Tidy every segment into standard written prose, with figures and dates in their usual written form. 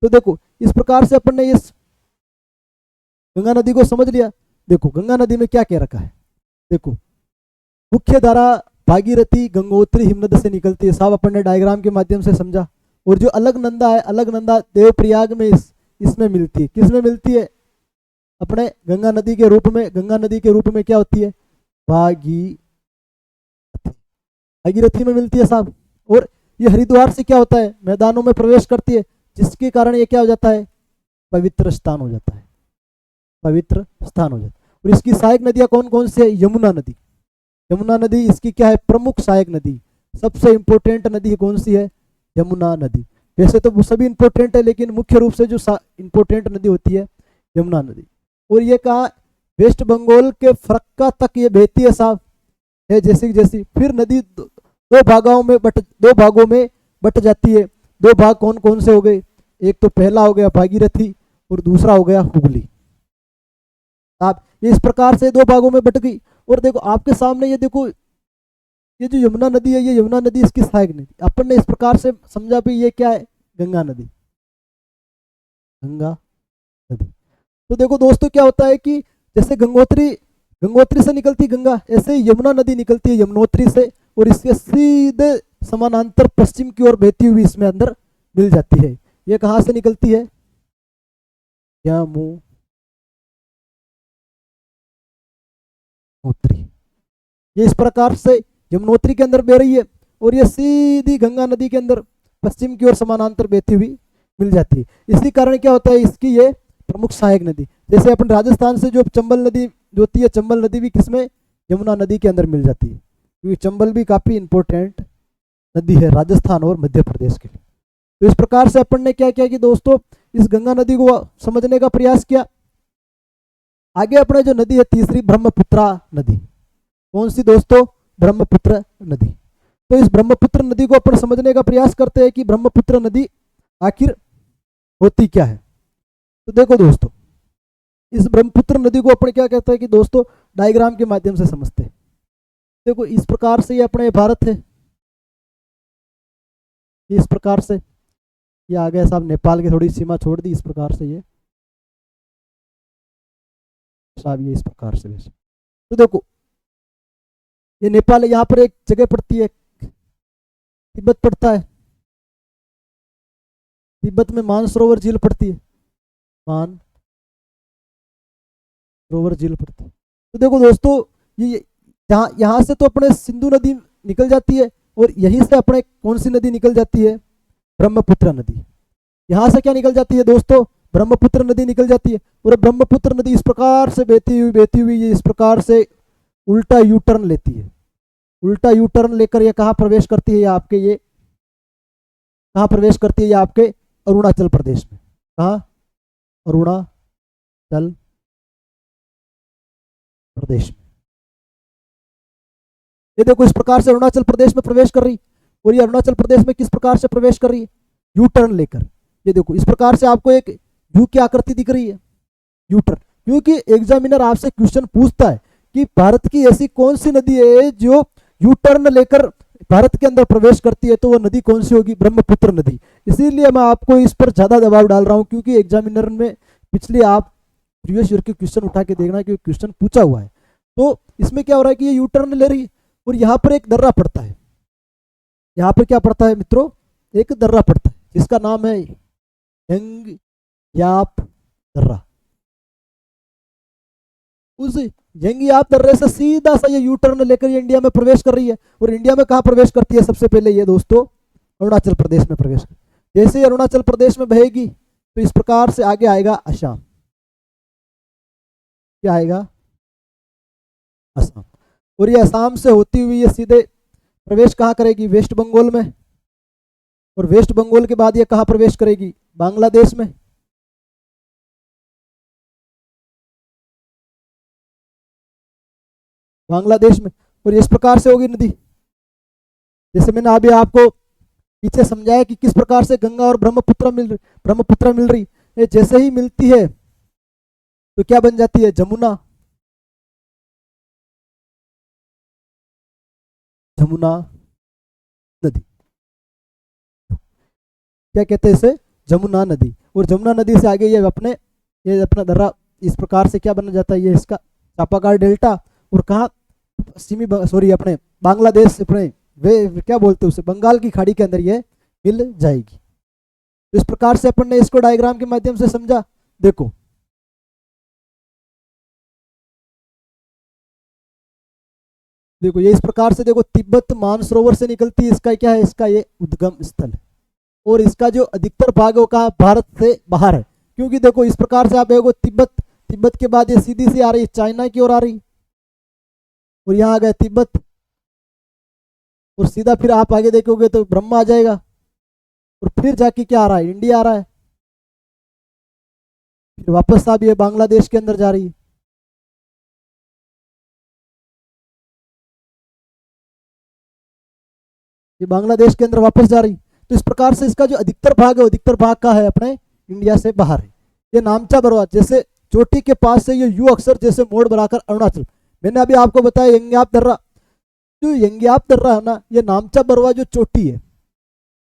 तो देखो इस प्रकार से अपन ने ये गंगा नदी को समझ लिया। देखो गंगा नदी में क्या कह रखा है, देखो मुख्य धारा भागीरथी गंगोत्री हिमनद से निकलती है, साहब अपन ने डायग्राम के माध्यम से समझा। और जो अलकनंदा है, अलकनंदा देवप्रयाग में इसमें मिलती है। किस में मिलती है, अपने गंगा नदी के रूप में। गंगा नदी के रूप में क्या होती है, भागीरथी, भागीरथी में मिलती है साहब। और ये हरिद्वार से क्या होता है, मैदानों में प्रवेश करती है, जिसके कारण ये क्या हो जाता है, पवित्र स्थान हो जाता है, पवित्र स्थान हो जाता है। और इसकी सहायक नदियां कौन कौन सी है, यमुना नदी। यमुना नदी इसकी क्या है, प्रमुख सहायक नदी। सबसे इंपॉर्टेंट नदी कौन सी है, यमुना नदी। वैसे तो वो सभी इंपॉर्टेंट है, लेकिन मुख्य रूप से जो इंपॉर्टेंट नदी होती है यमुना नदी। और ये कहा वेस्ट बंगाल के फरक्का तक ये बहती है साहब, है जैसी जैसी। फिर नदी दो भागों में बट जाती है। दो भाग कौन कौन से हो गए, एक तो पहला हो गया भागीरथी और दूसरा हो गया हुगली। आप ये इस प्रकार से दो भागों में बट गई। और देखो आपके सामने ये देखो, ये जो यमुना नदी है, ये यमुना नदी इसकी सहायक नदी। अपन ने इस प्रकार से समझा भी ये क्या है, गंगा नदी, गंगा नदी। तो देखो दोस्तों क्या होता है कि जैसे गंगोत्री से निकलती गंगा, ऐसे ही यमुना नदी निकलती है यमुनोत्री से, और इसके सीधे समानांतर पश्चिम की ओर बहती हुई इसमें अंदर मिल जाती है। ये कहां से निकलती है, यमुनोत्री। ये इस प्रकार से यमुनोत्री के अंदर बह रही है, और ये सीधी गंगा नदी के अंदर पश्चिम की ओर समानांतर बहती हुई मिल जाती है। इसी कारण क्या होता है, इसकी ये प्रमुख सहायक नदी। जैसे अपन राजस्थान से जो चंबल नदी जो होती है, चंबल नदी भी किसमें, यमुना नदी के अंदर मिल जाती है, क्योंकि चंबल भी काफी इंपॉर्टेंट नदी है राजस्थान और मध्य प्रदेश के लिए। तो इस प्रकार से अपन ने क्या किया कि दोस्तों इस गंगा नदी को समझने का प्रयास किया। आगे अपने जो नदी है तीसरी, ब्रह्मपुत्रा नदी। कौन सी दोस्तों, ब्रह्मपुत्र नदी। तो इस ब्रह्मपुत्र नदी को अपन समझने का प्रयास करते हैं कि ब्रह्मपुत्र नदी आखिर होती क्या है। तो देखो दोस्तों, इस ब्रह्मपुत्र नदी को अपन क्या कहते हैं कि दोस्तों डायग्राम के माध्यम से समझते हैं। देखो इस प्रकार से ये अपने भारत है, इस प्रकार से ये आ गया साहब, नेपाल की थोड़ी सीमा छोड़ दी, इस प्रकार से ये साहब, ये इस प्रकार से वैसे। तो देखो ये नेपाल है, यहाँ पर एक जगह पड़ती है, तिब्बत पड़ता है, तिब्बत में मानसरोवर झील पड़ती है, मानसरोवर झील पड़ती है। तो देखो दोस्तों ये यहाँ से तो अपने सिंधु नदी निकल जाती है, और यहीं से अपने कौन सी नदी निकल जाती है, ब्रह्मपुत्र नदी। यहाँ से क्या निकल जाती है दोस्तों, ब्रह्मपुत्र नदी निकल जाती है। और ब्रह्मपुत्र नदी इस प्रकार से बहती हुई ये इस प्रकार से उल्टा यू टर्न लेती है। उल्टा यू टर्न लेकर ये कहाँ प्रवेश करती है, ये आपके ये कहाँ प्रवेश करती है, ये आपके अरुणाचल प्रदेश में। कहाँ, अरुणाचल प्रदेश में। ये देखो इस प्रकार से अरुणाचल प्रदेश में प्रवेश कर रही। और ये अरुणाचल प्रदेश में किस प्रकार से प्रवेश कर रही है, यू टर्न लेकर। ये देखो इस प्रकार से आपको एक यू की आकृति दिख रही है, यू टर्न। क्योंकि एग्जामिनर आपसे क्वेश्चन पूछता है कि भारत की ऐसी कौन सी नदी है जो यू टर्न लेकर भारत के अंदर प्रवेश करती है, तो वो नदी कौन सी होगी, ब्रह्मपुत्र नदी। इसीलिए मैं आपको इस पर ज्यादा दबाव डाल रहा हूं, क्योंकि एग्जामिनर में पिछले आप प्रीवियस ईयर के क्वेश्चन उठा के देखना, क्योंकि क्वेश्चन पूछा हुआ है। तो इसमें क्या हो रहा है कि ये यू टर्न ले रही है, और यहाँ पर एक दर्रा पड़ता है। यहाँ पर क्या पड़ता है मित्रों, एक दर्रा पड़ता है, जिसका नाम है यंगयाप दर्रा। उस यंगयाप दर्रे से सीधा सा ये यू टर्न लेकर ये इंडिया में प्रवेश कर रही है। और इंडिया में कहाँ प्रवेश करती है, सबसे पहले ये दोस्तों अरुणाचल प्रदेश में प्रवेश कर। जैसे ही अरुणाचल प्रदेश में बहेगी, तो इस प्रकार से आगे आएगा असम। क्या आएगा, असम। और ये असम से होती हुई ये सीधे प्रवेश कहाँ करेगी, वेस्ट बंगाल में। और वेस्ट बंगाल के बाद ये कहाँ प्रवेश करेगी, बांग्लादेश में। बांग्लादेश में। और इस प्रकार से होगी नदी, जैसे मैंने अभी आपको पीछे समझाया कि किस प्रकार से गंगा और ब्रह्मपुत्र मिल रही। ये जैसे ही मिलती है तो क्या बन जाती है, जमुना। जमुना नदी, क्या कहते हैं इसे, जमुना नदी। और जमुना नदी से आगे ये अपना दर्रा इस प्रकार से क्या बना जाता है, ये इसका चापाकार डेल्टा, और कहाँ पश्चिमी सॉरी अपने बांग्लादेश अपने वे क्या बोलते हैं उसे, बंगाल की खाड़ी के अंदर ये मिल जाएगी। तो इस प्रकार से अपन ने इसको डायग्राम के माध्यम से समझा। देखो देखो ये इस प्रकार से, देखो तिब्बत मानसरोवर से निकलती है, इसका क्या है, इसका ये उद्गम स्थल है, और इसका जो अधिकतर भाग है वो कहाँ, भारत से बाहर है। क्योंकि देखो इस प्रकार से आप देखो तिब्बत के बाद ये सीधी सी आ रही है चाइना की ओर आ रही, और यहाँ आ गया तिब्बत, और सीधा फिर आप आगे देखोगे तो ब्रह्मा आ जाएगा, और फिर जाके क्या आ रहा है, इंडिया आ रहा है, फिर वापस आप ये बांग्लादेश के अंदर जा रही है। ये बांग्लादेश के अंदर वापस जा रही। तो इस प्रकार से इसका जो अधिकतर भाग है, अधिकतर भाग का है अपने इंडिया से बाहर है। ये नामचा बरवा जैसे चोटी के पास से ये यू अक्षर जैसे मोड़ बनाकर अरुणाचल, मैंने अभी आपको बताया यंग्याप दर्रा, जो यंग्याप दर्रा है ना, ये नामचा बरवा जो चोटी है,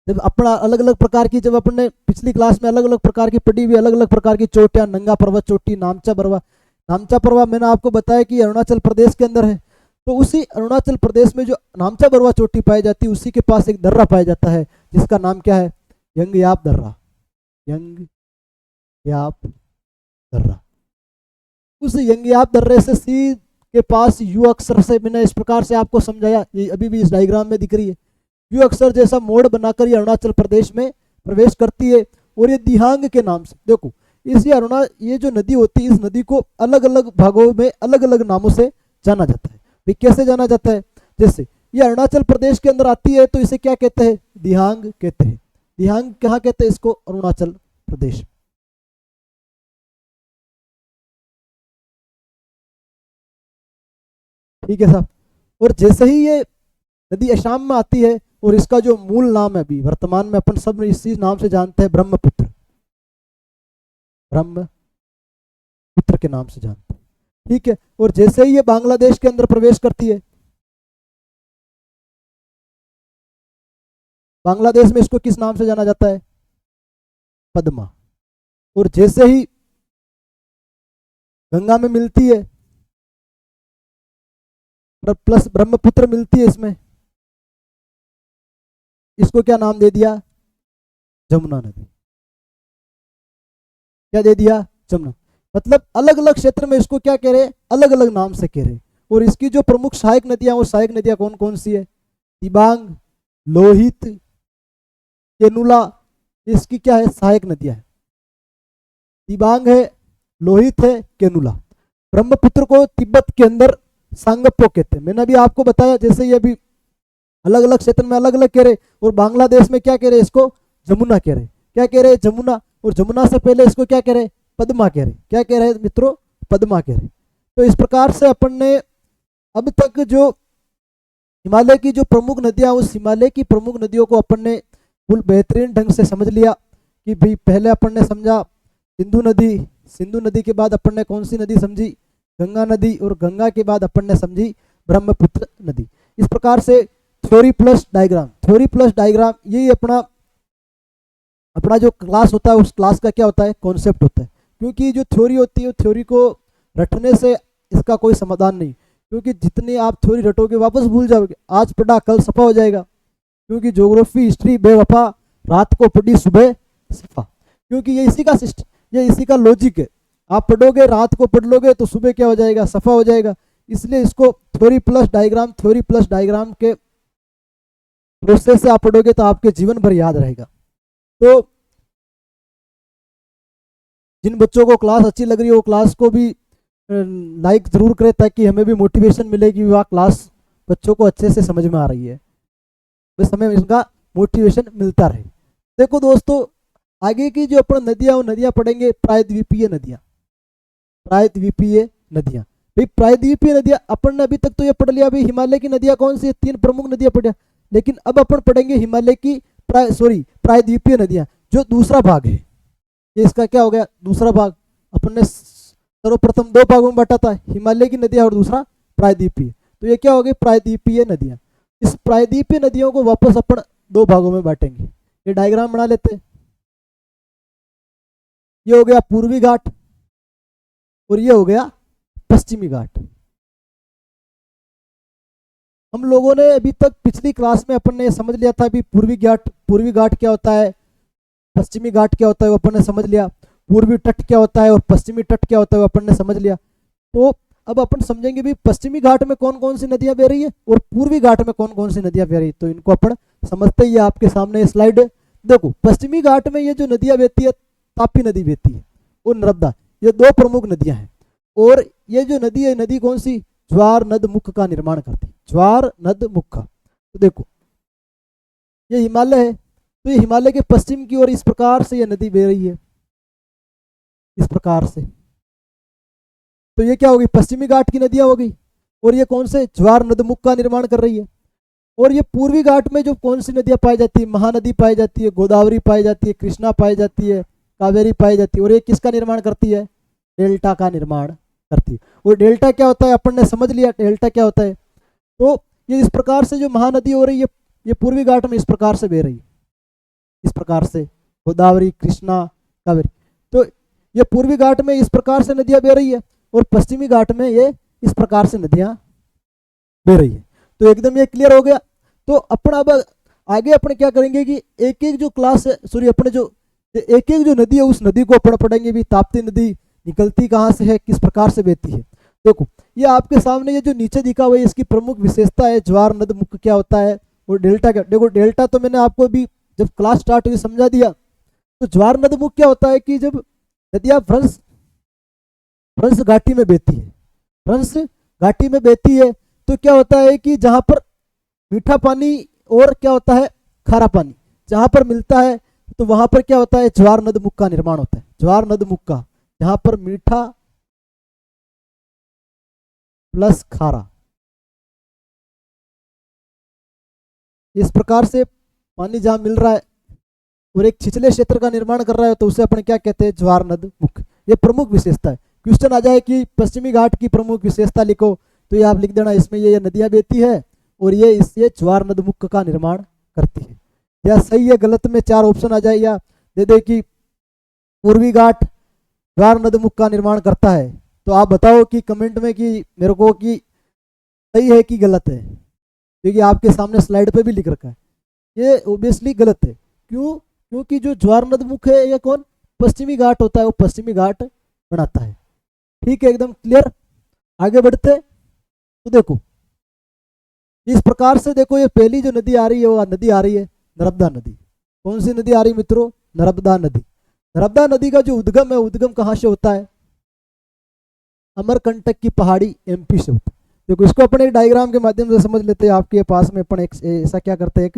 जब अपना अलग अलग प्रकार की, जब अपने पिछली क्लास में अलग अलग प्रकार की पढ़ी हुई, अलग अलग प्रकार की चोटियां, नंगा पर्वत चोटी, नामचा बरवा, नामचा पर्वत मैंने आपको बताया कि अरुणाचल प्रदेश के अंदर है। तो उसी अरुणाचल प्रदेश में जो नामचा बरवा चोटी पाई जाती है, उसी के पास एक दर्रा पाया जाता है जिसका नाम क्या है, यंग्याप दर्रा, यंग्याप दर्रा। उस यंग्याप दर्रे से सी के पास यू अक्षर से मैंने इस प्रकार से आपको समझाया, ये अभी भी इस डायग्राम में दिख रही है, यू अक्षर जैसा मोड़ बनाकर ये अरुणाचल प्रदेश में प्रवेश करती है, और ये दिहांग के नाम से, देखो इस ये जो नदी होती है, इस नदी को अलग अलग भागों में अलग अलग नामों से जाना जाता है। भाई कैसे जाना जाता है, जैसे ये अरुणाचल प्रदेश के अंदर आती है तो इसे क्या कहते हैं, दिहांग कहते हैं। दिहांग कहाँ कहते हैं इसको, अरुणाचल प्रदेश। ठीक है साहब। और जैसे ही ये नदी असम में आती है, और इसका जो मूल नाम है अभी वर्तमान में अपन सब इसी नाम से जानते हैं, ब्रह्मपुत्र, ब्रह्मपुत्र के नाम से जानते हैं। ठीक है। और जैसे ही ये बांग्लादेश के अंदर प्रवेश करती है, बांग्लादेश में इसको किस नाम से जाना जाता है, पद्मा। और जैसे ही गंगा में मिलती है, प्लस ब्रह्मपुत्र मिलती है इसमें, इसको क्या नाम दे दिया, जमुना नदी। क्या दे दिया, जमुना। मतलब अलग अलग क्षेत्र में इसको क्या कह रहे, अलग अलग नाम से कह रहे। और इसकी जो प्रमुख सहायक नदियां, वो सहायक नदियां कौन कौन सी है, दिबांग, लोहित, केनुला, इसकी क्या है, सहायक नदियां है। दिबांग है, लोहित है, केनुला। ब्रह्मपुत्र को तिब्बत के अंदर सांगपो कहते हैं, मैंने अभी आपको बताया। जैसे ये अभी अलग अलग क्षेत्र में अलग अलग कह रहे, और बांग्लादेश में क्या कह रहे, इसको जमुना कह रहे। क्या कह रहे, जमुना। और जमुना से पहले इसको क्या कह रहे, पद्मा कह रहे। क्या कह रहे मित्रों, पद्मा कह रहे। तो इस प्रकार से अपन ने अब तक जो हिमालय की जो प्रमुख नदियां, उस हिमालय की प्रमुख नदियों को अपन ने फुल बेहतरीन ढंग से समझ लिया। कि भाई पहले अपन ने समझा सिंधु नदी, सिंधु नदी के बाद अपन ने कौन सी नदी समझी, गंगा नदी, और गंगा के बाद अपन ने समझी ब्रह्मपुत्र नदी। इस प्रकार से theory plus diagram, theory plus diagram, यही अपना जो क्लास होता है, उस क्लास का क्या होता है, कॉन्सेप्ट होता है। क्योंकि जो थ्योरी होती है, थ्योरी को रटने से इसका कोई समाधान नहीं, क्योंकि जितनी आप थ्योरी रटोगे वापस भूल जाओगे। आज पढ़ा कल सफा हो जाएगा, क्योंकि ज्योग्राफी हिस्ट्री बेवफा, रात को पढ़ी सुबह सफा। क्योंकि ये इसी का सिस्टम, ये इसी का लॉजिक है। आप पढ़ोगे, रात को पढ़ लोगे तो सुबह क्या हो जाएगा, सफा हो जाएगा। इसलिए इसको theory plus diagram, theory plus diagram के प्रोसेस से आप पढ़ोगे तो आपके जीवन भर याद रहेगा। तो जिन बच्चों को क्लास अच्छी लग रही है, वो क्लास को भी लाइक जरूर करें, ताकि हमें भी मोटिवेशन मिले कि वह क्लास बच्चों को अच्छे से समझ में आ रही है, बस हमें इसका मोटिवेशन मिलता रहे। देखो दोस्तों, आगे की जो अपन नदियां, वो नदियां पढ़ेंगे प्रायद्वीपीय नदियां, प्रायद्वीपीय नदियां। भाई प्रायद्वीपीय नदियां अपन ने अभी तक तो ये पढ़ लिया, भाई हिमालय की नदियां कौन सी है, 3 प्रमुख नदियां पढ़िया। लेकिन अब अपन पढ़ेंगे हिमालय की प्रायद्वीपीय नदियां, जो दूसरा भाग है। ये इसका क्या हो गया, दूसरा भाग। अपन ने सर्वप्रथम 2 भागों में बांटा था, हिमालय की नदियां और दूसरा प्रायद्वीपीय। तो ये क्या हो गई, प्रायद्वीपीय नदियां। इस प्रायद्वीपीय नदियों को वापस अपन 2 भागों में बांटेंगे। ये डायग्राम बना लेते हैं। ये हो गया पूर्वी घाट और ये हो गया पश्चिमी घाट। हम लोगों ने अभी तक पिछली क्लास में अपन ने समझ लिया था भी पूर्वी घाट क्या होता है, पश्चिमी घाट क्या होता है वो अपन ने समझ लिया, पूर्वी तट क्या होता है और पश्चिमी तट क्या होता है वो अपन ने समझ लिया। तो अब अपन समझेंगे भी पश्चिमी घाट में कौन कौन सी नदियां बह रही है और पूर्वी घाट में कौन कौन सी नदियां बह रही है। तो इनको अपन समझते ही आपके सामने स्लाइड है। देखो पश्चिमी घाट में ये जो नदियां बहती है, तापी नदी बहती है और नर्मदा, ये दो प्रमुख नदियां हैं। और ये जो नदी है, नदी कौन सी, ज्वार नद मुख का निर्माण करती है, ज्वार नद मुख का। तो देखो ये हिमालय है, तो ये हिमालय के पश्चिम की ओर इस प्रकार से ये नदी बह रही है, इस प्रकार से। तो ये क्या होगी, पश्चिमी घाट की नदियां होगी। और ये कौन से, ज्वार नदमुख का निर्माण कर रही है। और ये पूर्वी घाट में जो कौन सी नदियां पाई जाती है, महानदी पाई जाती है, गोदावरी पाई जाती है, कृष्णा पाई जाती है, कावेरी पाई जाती है। और ये किसका निर्माण करती है, डेल्टा का निर्माण करती है। और डेल्टा क्या होता है अपन ने समझ लिया, डेल्टा क्या होता है। तो ये इस प्रकार से जो महानदी हो रही है, ये पूर्वी घाट में इस प्रकार से बह रही है, इस प्रकार से गोदावरी कृष्णा कावेरी। तो ये पूर्वी घाट में इस प्रकार से नदियां बह रही है और पश्चिमी घाट में ये इस प्रकार से नदियां बह रही है। तो एकदम ये क्लियर हो गया। तो अपन अब आगे अपन क्या करेंगे कि एक एक जो क्लास है, सॉरी अपने जो एक एक जो नदी है उस नदी को अपन पढ़ेंगे भी, ताप्ती नदी निकलती कहाँ से है, किस प्रकार से बहती है। देखो ये आपके सामने ये जो नीचे दिखा हुआ है इसकी प्रमुख विशेषता है, ज्वार नद मुख क्या होता है और डेल्टा क्या। देखो डेल्टा तो मैंने आपको भी जब क्लास स्टार्ट हुई समझा दिया। तो ज्वार नद मुख क्या होता है कि जब नदियां भ्रंश घाटी में बहती है, भ्रंश घाटी में बहती है तो क्या होता है कि जहां पर मीठा पानी और क्या होता है खारा पानी जहां पर मिलता है, तो वहां पर क्या होता है, ज्वार नद मुख का निर्माण होता है। ज्वार नद मुख का, जहां पर मीठा प्लस खारा, इस प्रकार से पानी जहां मिल रहा है और एक छिछले क्षेत्र का निर्माण कर रहा है, तो उसे अपन क्या कहते हैं, ज्वार नद मुख। ये प्रमुख विशेषता है। क्वेश्चन आ जाए कि पश्चिमी घाट की प्रमुख विशेषता लिखो, तो ये आप लिख देना, इसमें ये नदियां बहती है और ये इससे ज्वार नद मुख का निर्माण करती है। या सही है गलत में 4 ऑप्शन आ जाए, या दे दे कि पूर्वी घाट ज्वार नद मुख का निर्माण करता है। तो आप बताओ कि कमेंट में कि मेरे को कि सही है कि गलत है, क्योंकि आपके सामने स्लाइड पे भी लिख रखा है। ये ओबियसली गलत है। क्यों, क्योंकि जो ज्वार नद मुख है ये कौन, पश्चिमी घाट होता है, वो पश्चिमी घाट बनाता है। ठीक है, एकदम क्लियर। आगे बढ़ते। तो देखो इस प्रकार से, देखो ये पहली जो नदी आ रही है वो नदी आ रही है नर्मदा नदी। कौन सी नदी आ रही है मित्रों, नर्मदा नदी। नर्मदा नदी का जो उद्गम है, उद्गम कहाँ से होता है, अमरकंटक की पहाड़ी एमपी से होता है। देखो इसको अपने डायग्राम के माध्यम से समझ लेते हैं। आपके पास में अपन एक ऐसा क्या करते हैं, एक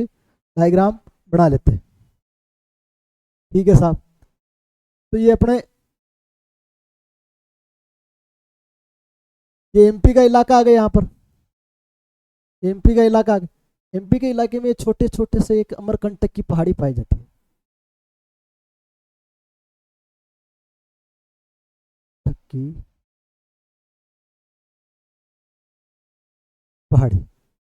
डायग्राम बना लेते हैं। ठीक है साहब, तो ये अपने ये एमपी का इलाका आ गया। यहाँ पर एमपी का इलाका आ गया। एमपी के इलाके में छोटे छोटे से एक अमरकंटक की पहाड़ी पाई जाती है, की पहाड़ी।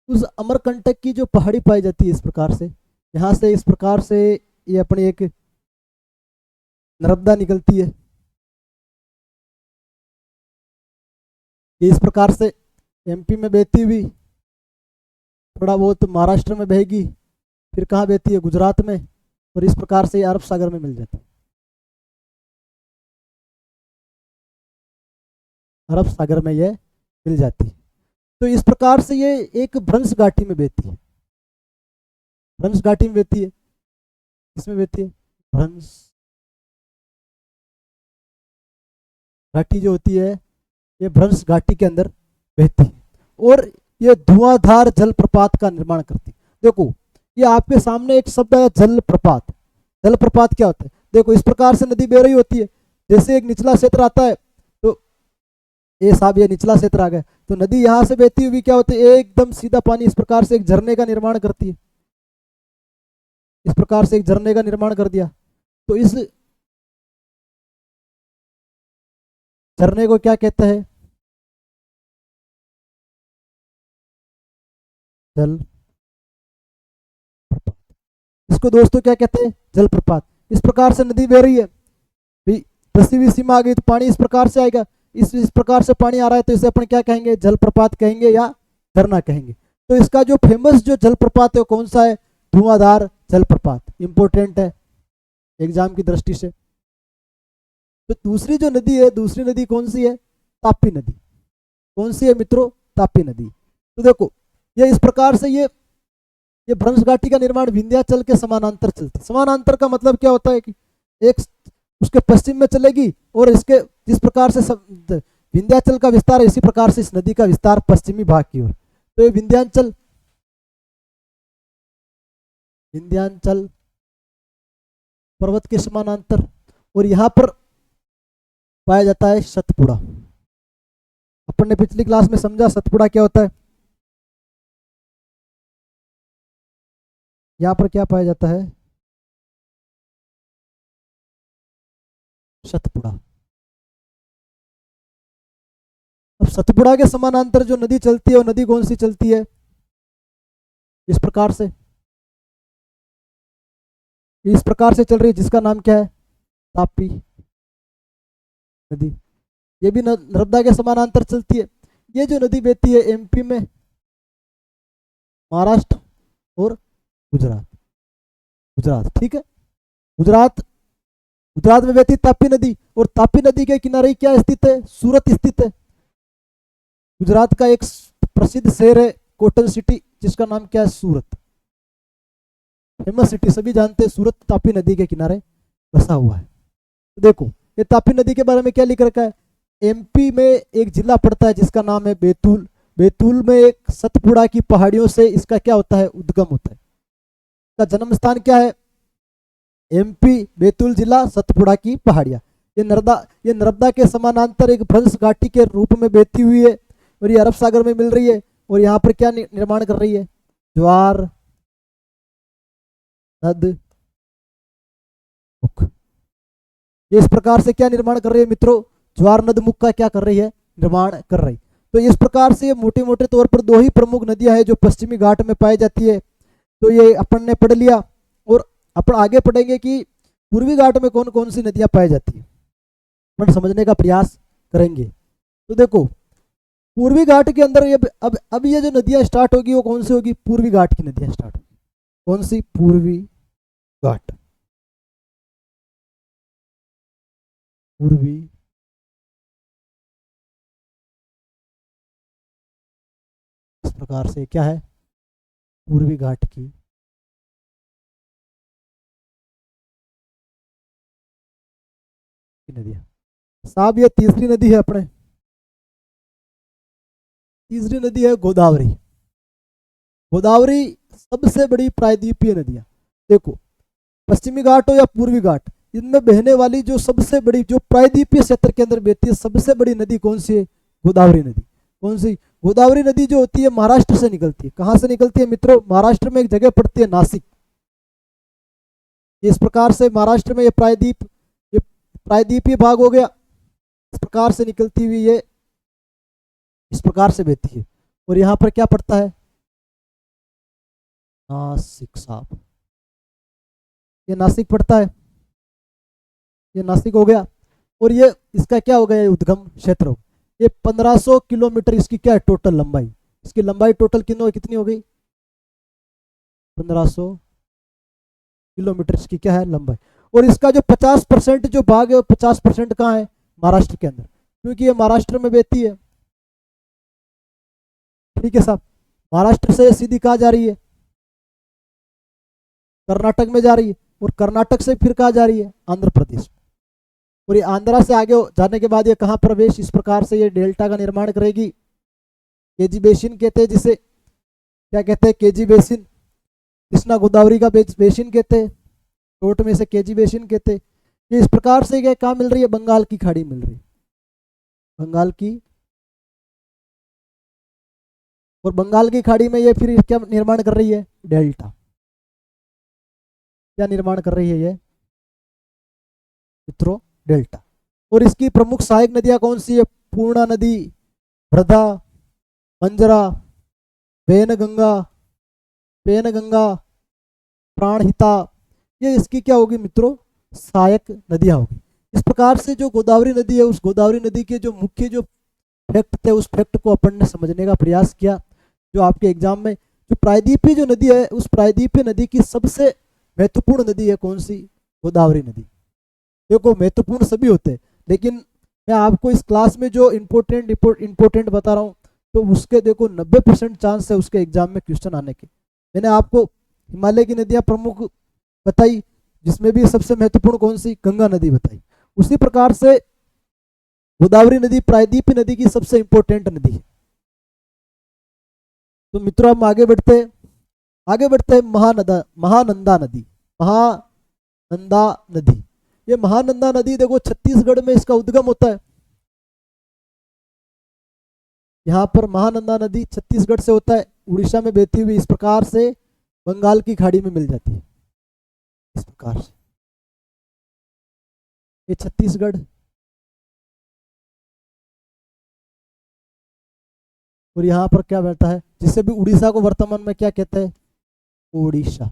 उस अमरकंटक की जो पहाड़ी पाई जाती है इस प्रकार से, यहाँ से इस प्रकार से ये अपनी एक नर्मदा निकलती है। ये इस प्रकार से एमपी में बहती हुई थोड़ा बहुत महाराष्ट्र में बहेगी, फिर कहाँ बहती है, गुजरात में, और इस प्रकार से ये अरब सागर में मिल जाती है, अरब सागर में ये मिल जाती है। तो इस प्रकार से ये एक भ्रंश घाटी में बहती है, भ्रंश घाटी में बहती है। इसमें बहती है भ्रंश घाटी जो होती है, ये भ्रंश घाटी के अंदर बहती है और ये धुआंधार जलप्रपात का निर्माण करती है। देखो ये आपके सामने एक शब्द है जलप्रपात। जलप्रपात क्या होता है, देखो इस प्रकार से नदी बह रही होती है, जैसे एक निचला क्षेत्र आता है, तो ये साहब ये निचला क्षेत्र आ गया, तो नदी यहाँ से बहती हुई क्या होती है, एकदम सीधा पानी इस प्रकार से एक झरने का निर्माण करती है, इस प्रकार से एक झरने का निर्माण कर दिया। तो इस झरने को क्या कहते हैं, जल प्रपात। इसको दोस्तों क्या कहते हैं, जलप्रपात। इस प्रकार से नदी बह रही है, भी धसी हुई सीमा आ गई तो पानी इस प्रकार से आएगा। इस प्रकार से पानी आ रहा है तो इसे अपन क्या कहेंगे, जलप्रपात कहेंगे या झरना कहेंगे। तो इसका जो फेमस जो जलप्रपात है वो कौन सा है, धुआंधार जलप्रपात, इंपॉर्टेंट है एग्जाम की दृष्टि से। तो दूसरी जो नदी है, दूसरी नदी कौन सी है, तापी नदी। कौन सी है मित्रों, तापी नदी। तो देखो ये इस प्रकार से ये भ्रंश घाटी का निर्माण विंध्याचल के समानांतर चलती। समानांतर का मतलब क्या होता है कि एक उसके पश्चिम में चलेगी और इसके जिस प्रकार से विंध्याचल का विस्तार है इसी प्रकार से इस नदी का विस्तार पश्चिमी भाग की ओर। तो ये विंध्याचल पर्वत के समानांतर, और यहाँ पर पाया जाता है सतपुड़ा। अपन ने पिछली क्लास में समझा सतपुड़ा क्या होता है। यहाँ पर क्या पाया जाता है, सतपुड़ा। अब सतपुड़ा के समानांतर जो नदी चलती है वो नदी कौन सी चलती है, इस प्रकार से चल रही है, जिसका नाम क्या है, तापी नदी। ये भी नर्मदा के समानांतर चलती है। ये जो नदी बहती है एमपी में, महाराष्ट्र और गुजरात, ठीक है, गुजरात में बहती तापी नदी। और तापी नदी के किनारे क्या स्थित है, सूरत स्थित है। गुजरात का एक प्रसिद्ध शहर है कॉटन सिटी, जिसका नाम क्या है, सूरत, फेमस सिटी सभी जानते हैं। सूरत तापी नदी के किनारे बसा हुआ है। देखो ये तापी नदी के बारे में क्या लिख रखा है, एमपी में एक जिला पड़ता है जिसका नाम है बैतूल। बैतूल में एक सतपुड़ा की पहाड़ियों से इसका क्या होता है, उद्गम होता है। इसका जन्म स्थान क्या है, एमपी बैतूल जिला, सतपुड़ा की पहाड़ियां। ये नर्मदा के समानांतर एक भ्रंश घाटी के रूप में बहती हुई है और ये अरब सागर में मिल रही है। और यहाँ पर क्या निर्माण कर रही है, ज्वार नद मुख। ये इस प्रकार से क्या निर्माण कर रही है मित्रों, ज्वार नद मुख का क्या कर रही है, निर्माण कर रही। तो इस प्रकार से ये मोटे मोटे तौर पर दो ही प्रमुख नदियां हैं जो पश्चिमी घाट में पाई जाती है। तो ये अपन ने पढ़ लिया। और अपन आगे पढ़ेंगे कि पूर्वी घाट में कौन कौन सी नदियां पाई जाती है, अपन समझने का प्रयास करेंगे। तो देखो पूर्वी घाट के अंदर ये अब ये जो नदियां स्टार्ट होगी वो कौन सी होगी, पूर्वी घाट की नदियां स्टार्ट होगी। कौन सी, पूर्वी घाट, पूर्वी इस प्रकार से क्या है, पूर्वी घाट की नदियां। साहब ये तीसरी नदी है अपने, तीसरी नदी है गोदावरी। गोदावरी सबसे बड़ी प्रायद्वीपीय नदियां। देखो पश्चिमी घाट हो या पूर्वी घाट, इनमें बहने वाली जो सबसे बड़ी, जो प्रायद्वीपीय क्षेत्र के अंदर बहती है सबसे बड़ी नदी कौन सी है, गोदावरी नदी। कौन सी, गोदावरी नदी जो होती है महाराष्ट्र से निकलती है। कहां से निकलती है मित्रों, महाराष्ट्र में एक जगह पड़ती है नासिक। इस प्रकार से महाराष्ट्र में ये प्रायद्वीपीय भाग हो गया। इस प्रकार से निकलती हुई ये इस प्रकार से बहती है। और यहाँ पर क्या पड़ता है, नासिक। साहब ये नासिक पड़ता है, ये नासिक हो गया। और ये इसका क्या हो गया, ये उद्गम क्षेत्र हो। ये 1500 किलोमीटर इसकी क्या है टोटल लंबाई, इसकी लंबाई टोटल कितनी हो गई, 1500 किलोमीटर इसकी क्या है लंबाई। और इसका जो 50% जो भाग है वो 50% कहाँ है, महाराष्ट्र के अंदर, क्योंकि ये महाराष्ट्र में बहती है। ठीक है साहब, महाराष्ट्र से सीधी कहाँ जा रही है, कर्नाटक में जा रही है। और कर्नाटक से फिर कहाँ जा रही है, आंध्र प्रदेश। और ये आंध्रा से आगे जाने के बाद ये कहाँ प्रवेश, इस प्रकार से ये डेल्टा का निर्माण करेगी। केजी बेसिन कहते हैं जिसे, क्या कहते हैं, केजी बेसिन। कृष्णा गोदावरी का बेसिन कहते हैं, शॉर्ट में से केजी बेसिन कहते हैं। ये इस प्रकार से क्या कहाँ मिल रही है, बंगाल की खाड़ी मिल रही है, बंगाल की। और बंगाल की खाड़ी में ये फिर क्या निर्माण कर रही है, डेल्टा। क्या निर्माण कर रही है ये मित्रों, डेल्टा। और इसकी प्रमुख सहायक नदियां कौन सी है, पूर्णा नदी, वर्धा, मंजरा, पेनगंगा, प्राणहिता। ये इसकी क्या होगी मित्रों, सहायक नदियां होगी। इस प्रकार से जो गोदावरी नदी है, उस गोदावरी नदी के जो मुख्य जो फैक्ट थे, उस फैक्ट को अपन ने समझने का प्रयास किया। जो आपके एग्जाम में जो प्रायद्वीपीय जो नदी है, उस प्रायद्वीपीय नदी की सबसे महत्वपूर्ण नदी है कौन सी? गोदावरी नदी। देखो महत्वपूर्ण सभी होते हैं, लेकिन मैं आपको इस क्लास में जो इम्पोर्टेंट बता रहा हूँ, तो उसके देखो 90% चांस है उसके एग्जाम में क्वेश्चन आने के। मैंने आपको हिमालय की नदियां प्रमुख बताई, जिसमें भी सबसे महत्वपूर्ण कौन सी? गंगा नदी बताई। उसी प्रकार से गोदावरी नदी प्रायद्वीपीय नदी की सबसे इंपॉर्टेंट नदी है। तो मित्रों हम आगे बढ़ते हैं महानंदा नदी। ये महानंदा नदी देखो छत्तीसगढ़ में इसका उद्गम होता है। यहाँ पर महानंदा नदी छत्तीसगढ़ से होता है, उड़ीसा में बहती हुई इस प्रकार से बंगाल की खाड़ी में मिल जाती है। इस प्रकार से ये छत्तीसगढ़ और यहाँ पर क्या बैठता है, जिससे भी उड़ीसा को वर्तमान में क्या कहते हैं? ओडिशा।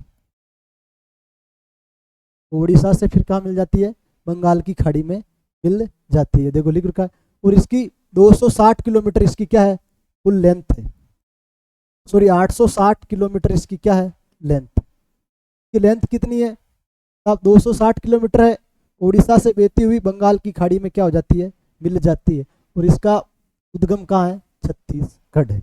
ओडिशा से फिर कहाँ मिल जाती है? बंगाल की खाड़ी में मिल जाती है। देखो लिख रखा है। और इसकी 260 किलोमीटर इसकी क्या है? कुल लेंथ है। सॉरी 860 किलोमीटर इसकी क्या है? लेंथ। की लेंथ कितनी है? अब 260 किलोमीटर है। उड़ीसा से बहती हुई बंगाल की खाड़ी में क्या हो जाती है? मिल जाती है। और इसका उद्गम कहाँ है? छत्तीसगढ़ है।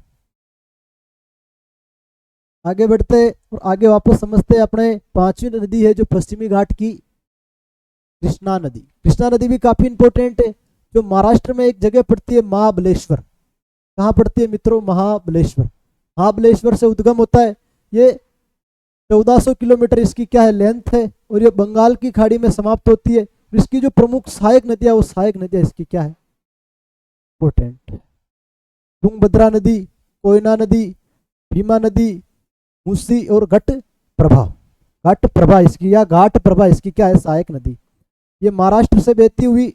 आगे बढ़ते और आगे वापस समझते अपने पांचवी नदी है जो पश्चिमी घाट की कृष्णा नदी। कृष्णा नदी भी काफी इंपॉर्टेंट है, जो महाराष्ट्र में एक जगह पड़ती है महाबलेश्वर। कहाँ पड़ती है मित्रों? महाबलेश्वर से उद्गम होता है। ये 1400 किलोमीटर इसकी क्या है? लेंथ है। और ये बंगाल की खाड़ी में समाप्त होती है। इसकी जो प्रमुख सहायक नदियां, वो सहायक नदियां इसकी क्या है? इंपॉर्टेंट। तुंगभद्रा नदी, कोयना नदी, भीमा नदी, मूसी और घाट प्रभा इसकी क्या है? सहायक नदी। ये महाराष्ट्र से बहती हुई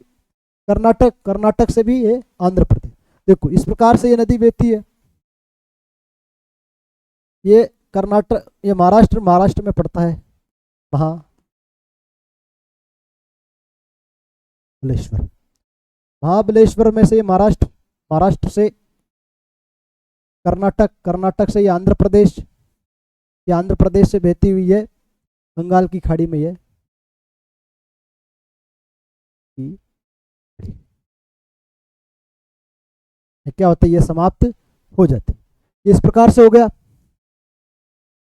कर्नाटक से भी ये आंध्र प्रदेश। देखो इस प्रकार से ये नदी बहती है। ये कर्नाटक, ये महाराष्ट्र में पड़ता है महाबलेश्वर में से ये महाराष्ट्र से कर्नाटक से ये आंध्र प्रदेश से बहती हुई है बंगाल की खाड़ी में। ये क्या होता है? ये समाप्त हो जाती है। ये इस प्रकार से हो गया।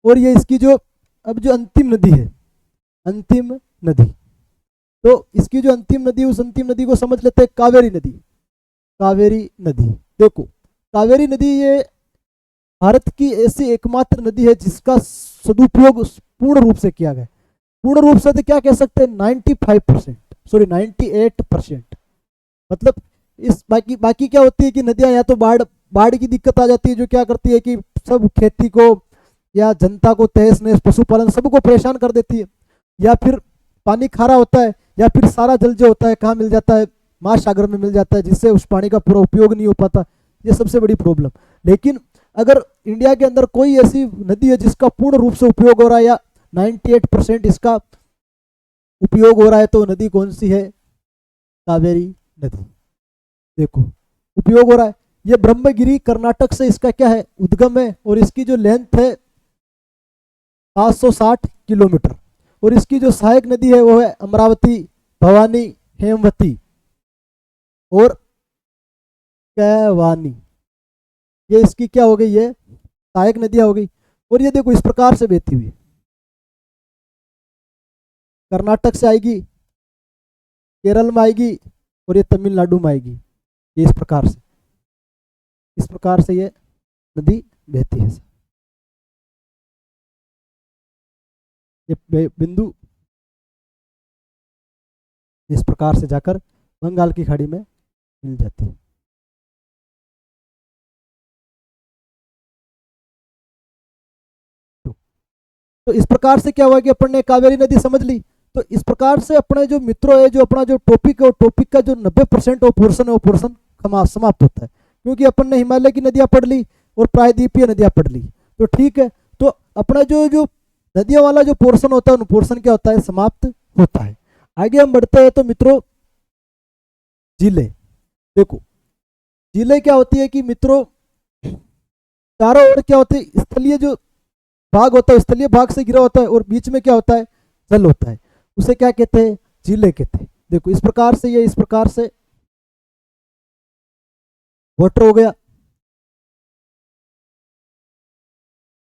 और ये इसकी जो अब जो अंतिम नदी है, तो इसकी जो अंतिम नदी, उस अंतिम नदी को समझ लेते हैं कावेरी नदी। देखो कावेरी नदी ये भारत की ऐसी एकमात्र नदी है जिसका सदुपयोग पूर्ण रूप से किया गया। पूर्ण रूप से तो क्या कह सकते हैं? 98%। मतलब इस बाकी क्या होती है कि नदियां या तो बाढ़ की दिक्कत आ जाती है, जो क्या करती है कि सब खेती को या जनता को, तहस नहस, पशुपालन सबको परेशान कर देती है। या फिर पानी खारा होता है, या फिर सारा जल जो होता है कहाँ मिल जाता है? महासागर में मिल जाता है, जिससे उस पानी का पूरा उपयोग नहीं हो पाता। ये सबसे बड़ी प्रॉब्लम। लेकिन अगर इंडिया के अंदर कोई ऐसी नदी है जिसका पूर्ण रूप से उपयोग हो रहा है, या 98% इसका उपयोग हो रहा है, तो नदी कौन सी है? कावेरी नदी। देखो उपयोग हो रहा है। ये ब्रह्मगिरी कर्नाटक से इसका क्या है? उद्गम है। और इसकी जो लेंथ है 760 किलोमीटर। और इसकी जो सहायक नदी है वो है अमरावती, भवानी, हेमवती और कैवानी। ये इसकी क्या हो गई? ये सहायक नदियां हो गई। और ये देखो इस प्रकार से बहती हुई कर्नाटक से आएगी, केरल में आएगी, और ये तमिलनाडु में आएगी। ये इस प्रकार से ये नदी बहती है। ये बिंदु इस प्रकार से जाकर बंगाल की खाड़ी में मिल जाती है। तो इस प्रकार से क्या हुआ कि अपन ने कावेरी नदी समझ ली। तो इस प्रकार से अपने जो मित्रों है, जो अपना जो टॉपिक है, वो टॉपिक का जो 90% पोर्शन है, वो पोर्शन समाप्त होता है। क्योंकि अपन ने हिमालय की नदियां पढ़ ली और प्रायद्वीपीय नदियां पढ़ ली, तो ठीक है। तो अपना जो नदियों वाला जो पोर्शन होता है, उन पोर्शन क्या होता है? समाप्त होता है। आगे हम बढ़ते हैं। तो मित्रों झीलें। देखो झीलें क्या होती है कि मित्रों चारों ओर क्या होती है, स्थलीय जो भाग होता है स्थलीय भाग से घिरा होता है और बीच में क्या होता है, जल होता है, उसे क्या कहते हैं, झीलें कहते हैं। देखो इस प्रकार से ये इस प्रकार से वाटर हो गया,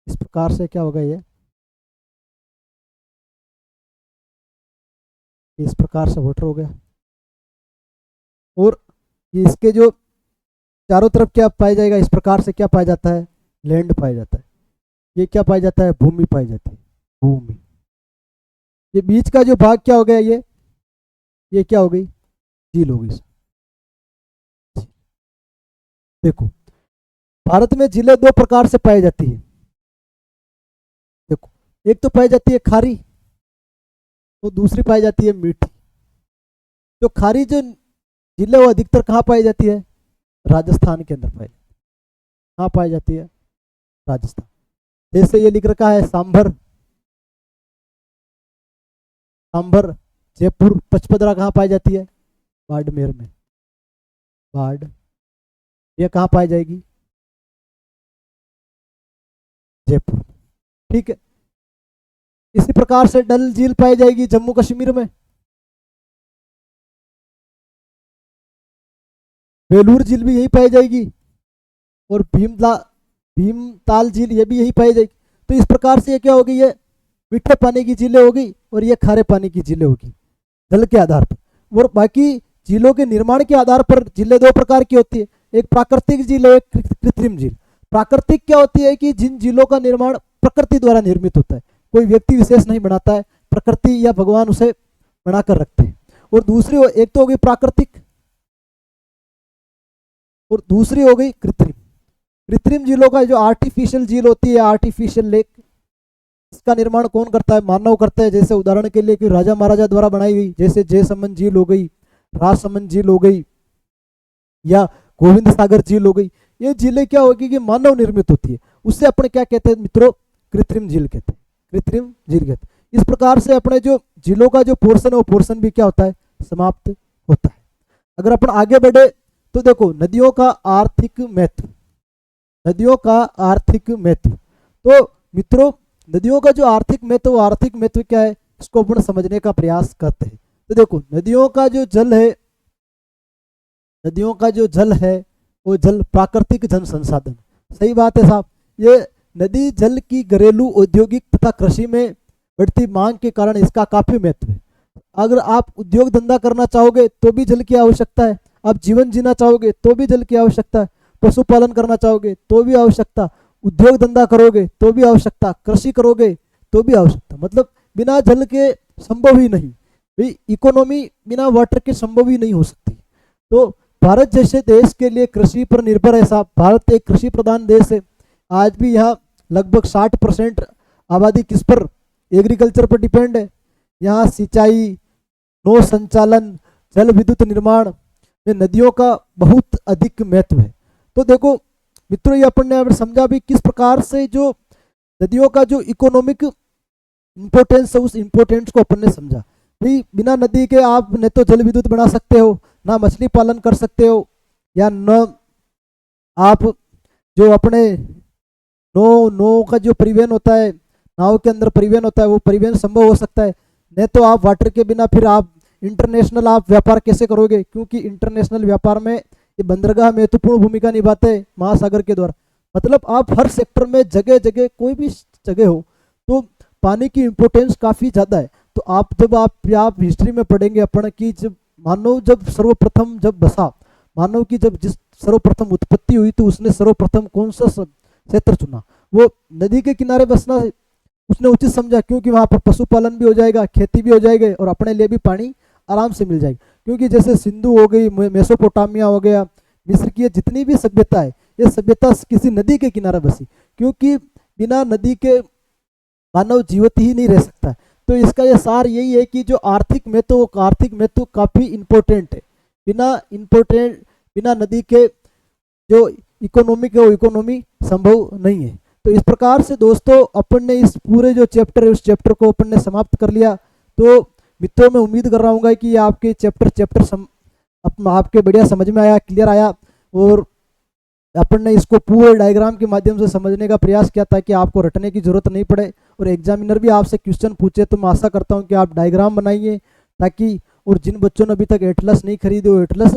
इस प्रकार से क्या होगा ये इस प्रकार से वाटर हो गया। और ये इसके जो चारों तरफ क्या पाया जाएगा, इस प्रकार से क्या पाया जाता है, लैंड पाया जाता है। ये क्या पाया जाता है, भूमि पाई जाती है, भूमि। ये बीच का जो भाग क्या हो गया, ये क्या हो गई, झील हो गई। देखो भारत में झीलें दो प्रकार से पाई जाती है। देखो एक तो पाई जाती है खारी, तो दूसरी पाई जाती है मीठी। जो खारी जो झीलें वो अधिकतर कहाँ पाई जाती है, राजस्थान के अंदर कहाँ पाई जाती है, राजस्थान। जैसे ये लिख रखा है सांभर, सांभर जयपुर। पचपदरा कहाँ पाई जाती है, बाड़मेर में, बाड़। ये कहाँ पाई जाएगी, जयपुर। ठीक है, इसी प्रकार से डल झील पाई जाएगी जम्मू कश्मीर में, बेलूर झील भी यही पाई जाएगी, और भीमताल झील ये भी यही पाई जाएगी। तो इस प्रकार से ये क्या होगी, ये मीठे पानी की झीलें होगी और ये खारे पानी की झीलें होगी जल के आधार पर। और बाकी झीलों के निर्माण के आधार पर झीलें दो प्रकार की होती है, एक प्राकृतिक झील है, एक कृत्रिम झील। प्राकृतिक क्या होती है कि जिन झीलों का निर्माण प्रकृति द्वारा निर्मित होता है, कोई व्यक्ति विशेष नहीं बनाता है, प्रकृति या भगवान उसे बनाकर रखते हैं। और दूसरी एक तो होगी प्राकृतिक और दूसरी हो गई कृत्रिम। कृत्रिम झीलों का जो आर्टिफिशियल झील होती है, आर्टिफिशियल लेक, इसका निर्माण कौन करता है, मानव करता है। जैसे उदाहरण के लिए कि राजा महाराजा द्वारा बनाई गई, जैसे जयसमंद झील हो गई, राजसमंद झील हो गई, या गोविंद सागर झील हो गई। ये झीलें क्या होगी कि मानव निर्मित होती है, उससे अपने क्या कहते हैं मित्रों, कृत्रिम झील कहते हैं, कृत्रिम झील कहते हैं। इस प्रकार से अपने जो झीलों का जो पोर्शन है वो पोर्शन भी क्या होता है, समाप्त होता है। अगर अपन आगे बढ़े तो देखो नदियों का आर्थिक महत्व, नदियों का आर्थिक महत्व। तो मित्रों नदियों का जो आर्थिक महत्व, वो आर्थिक महत्व क्या है, इसको अपन समझने का प्रयास करते हैं। तो देखो नदियों का जो जल है, नदियों का जो जल है वो जल प्राकृतिक जन संसाधन। सही बात है साहब, ये नदी जल की घरेलू, औद्योगिक तथा कृषि में बढ़ती मांग के कारण इसका काफी महत्व है। अगर आप उद्योग धंधा करना चाहोगे तो भी जल की आवश्यकता है, आप जीवन जीना चाहोगे तो भी जल की आवश्यकता है, पशुपालन करना चाहोगे तो भी आवश्यकता, उद्योग धंधा करोगे तो भी आवश्यकता, कृषि करोगे तो भी आवश्यकता। मतलब बिना जल के संभव ही नहीं, भाई इकोनॉमी बिना वाटर के संभव ही नहीं हो सकती। तो भारत जैसे देश के लिए कृषि पर निर्भर है साहब, भारत एक कृषि प्रधान देश है। आज भी यहाँ लगभग 60% आबादी किस पर, एग्रीकल्चर पर डिपेंड है। यहाँ सिंचाई, नौ संचालन, जल विद्युत निर्माण में नदियों का बहुत अधिक महत्व है। तो देखो मित्रों, ये अपन ने समझा भी किस प्रकार से जो नदियों का जो इकोनॉमिक इंपोर्टेंस है, उस इंपोर्टेंस को अपन ने समझा। भाई बिना नदी के आप न तो जल विद्युत बना सकते हो, ना मछली पालन कर सकते हो, या न आप जो अपने नौ का जो परिवहन होता है, नाव के अंदर परिवहन होता है, वो परिवहन संभव हो सकता है। नहीं तो आप वाटर के बिना फिर आप इंटरनेशनल आप व्यापार कैसे करोगे, क्योंकि इंटरनेशनल व्यापार में ये बंदरगाह महत्वपूर्ण भूमिका निभाते हैं महासागर के द्वारा। मतलब आप हर सेक्टर में जगह जगह कोई भी जगह हो तो पानी की इम्पोर्टेंस काफ़ी ज़्यादा है। तो आप हिस्ट्री में पढ़ेंगे अपन की जब मानव जब सर्वप्रथम जब बसा, मानव की जब जिस सर्वप्रथम उत्पत्ति हुई तो उसने सर्वप्रथम कौन सा क्षेत्र चुना, वो नदी के किनारे बसना उसने उचित समझा, क्योंकि वहाँ पर पशुपालन भी हो जाएगा, खेती भी हो जाएगी और अपने लिए भी पानी आराम से मिल जाएगी। क्योंकि जैसे सिंधु हो गई, मेसोपोटामिया हो गया, मिस्र की जितनी भी सभ्यता है, ये सभ्यता किसी नदी के किनारे बसी, क्योंकि बिना नदी के मानव जीवित ही नहीं रह सकता है। तो इसका ये सार यही है कि जो आर्थिक महत्व काफ़ी इम्पोर्टेंट है। बिना नदी के जो इकोनॉमी के वो इकोनॉमी संभव नहीं है। तो इस प्रकार से दोस्तों अपन ने इस पूरे जो चैप्टर है उस चैप्टर को अपन ने समाप्त कर लिया। तो मित्रों मैं उम्मीद कर रहा हूँ कि आपके चैप्टर आपके बढ़िया समझ में आया, क्लियर आया, और अपन ने इसको पूरे डायग्राम के माध्यम से समझने का प्रयास किया ताकि आपको रटने की जरूरत नहीं पड़े। और एग्जामिनर भी आपसे क्वेश्चन पूछे तो मैं आशा करता हूं कि आप डायग्राम बनाइए ताकि, और जिन बच्चों ने अभी तक एटलस नहीं खरीदे वो एटलस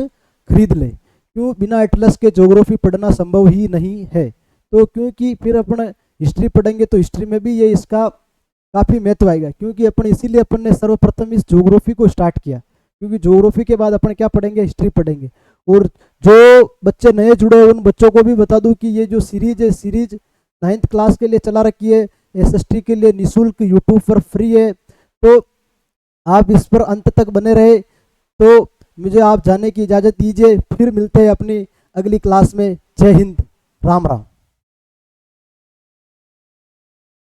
खरीद लें। क्यों, बिना एटलस के ज्योग्राफी पढ़ना संभव ही नहीं है। तो क्योंकि फिर अपन हिस्ट्री पढ़ेंगे तो हिस्ट्री में भी ये इसका काफ़ी महत्व आएगा, क्योंकि अपन इसीलिए अपन ने सर्वप्रथम इस ज्योग्राफी को स्टार्ट किया, क्योंकि ज्योग्राफी के बाद अपन क्या पढ़ेंगे, हिस्ट्री पढ़ेंगे। और जो बच्चे नए जुड़े उन बच्चों को भी बता दूं कि ये जो सीरीज है, सीरीज 9th क्लास के लिए चला रखी है, SST के लिए निःशुल्क यूट्यूब पर फ्री है, तो आप इस पर अंत तक बने रहे। तो मुझे आप जाने की इजाज़त दीजिए, फिर मिलते हैं अपनी अगली क्लास में। जय हिंद, राम राम।